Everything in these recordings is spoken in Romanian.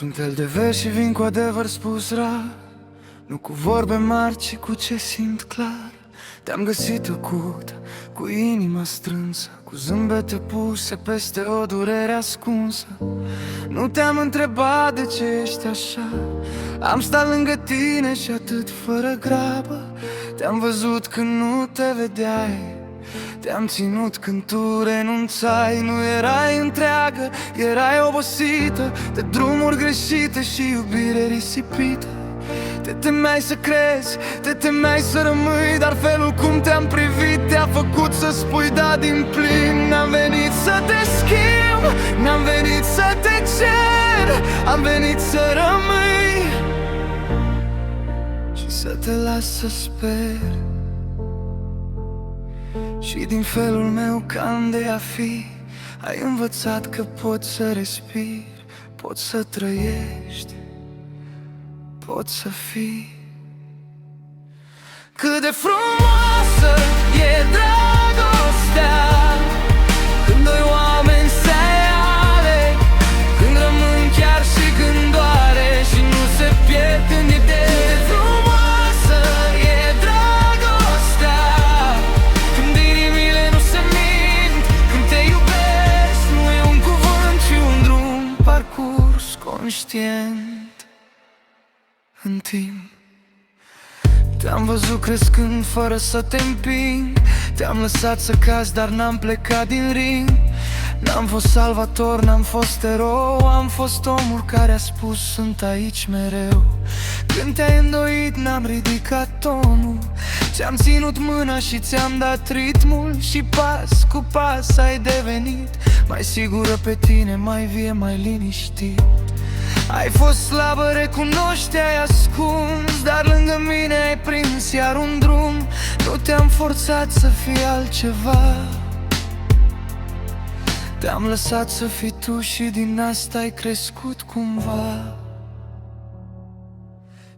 Sunt el de vers și vin cu adevăr spus rar, nu cu vorbe mari, ci cu ce simt clar. Te-am găsit tăcut, cu inima strânsă, cu zâmbete puse peste o durere ascunsă. Nu te-am întrebat de ce ești așa, am stat lângă tine și atât fără grabă. Te-am văzut când nu te vedeai, te-am ținut când tu renunțai. Nu erai întreagă, erai obosită de drumuri greșite și iubire risipită. Te temeai să crezi, te temeai să rămâi, dar felul cum te-am privit te-a făcut să spui da din plin. N-am venit să te schimb, n-am venit să te cer, am venit să rămâi și să te las să speri. Și din felul meu cam de a fi, ai învățat că poți să respiri, poți să trăiești, poți să fii. Cât de frumoasă e dragostea, când doi oameni se aleg, când rămân chiar și când doare și nu se pierd în idee. Cât de frumoasă e dragostea, când inimile nu se mint, când te iubesc, nu e un cuvânt, ci un drum parcurs conștient în timp. Te-am văzut crescând fără să te împing, te-am lăsat să cazi, dar n-am plecat din ring. N-am fost salvator, n-am fost erou, am fost omul care a spus sunt aici mereu. Când te-ai îndoit n-am ridicat tonul, ți-am ținut mâna și ți-am dat ritmul. Și pas cu pas ai devenit mai sigură pe tine, mai vie, mai liniștit. Ai fost slabă, recunoști, ai ascuns, dar lângă mine ai prins iar un drum. Nu te-am forțat să fii altceva, te-am lăsat să fii tu și din asta ai crescut cumva.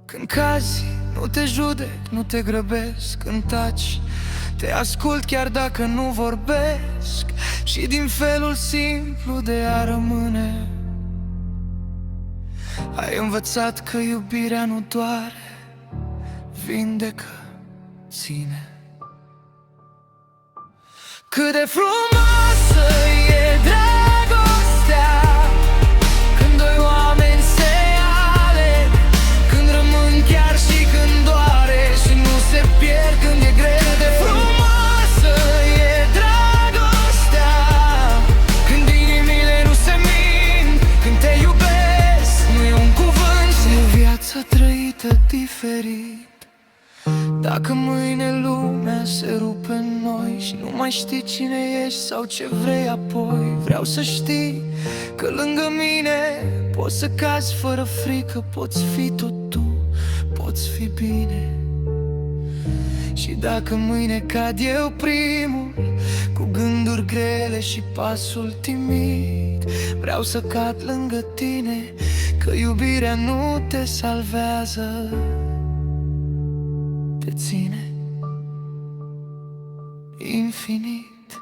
Când cazi, nu te judec, nu te grăbesc, când taci, te ascult chiar dacă nu vorbesc. Și din felul simplu de a rămâne, ai învățat că iubirea nu doare, vindecă, ține. Cât de frumoasă e dragostea, când doi oameni se aleg, când rămân chiar și când doare și nu se pierd când e greu. Cât de frumoasă e dragostea, când inimile nu se mint, când te iubesc, nu e un cuvânt, ci e o viață trăită diferit. Dacă mâine lumea se rupe în noi și nu mai știi cine ești sau ce vrei apoi, vreau să știi că lângă mine poți să cazi fără frică, poți fi tot tu, poți fi bine. Și dacă mâine cad eu primul, cu gânduri grele și pasul timid, vreau să cad lângă tine, că iubirea nu te salvează, te ține infinit.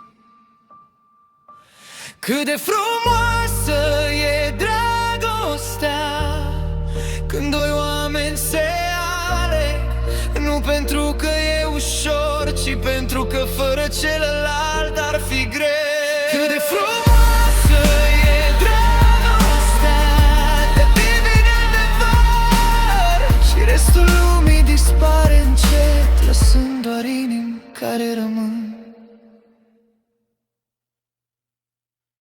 Cât de frumoasă e dragostea, când doi oameni se aleg, nu pentru că e ușor, ci pentru că fără celălalt ar fi greu. Cât de frumoasă e dragostea, te divine adevăr și restul lumii dispare încet, lăsând doar inimi care rămân.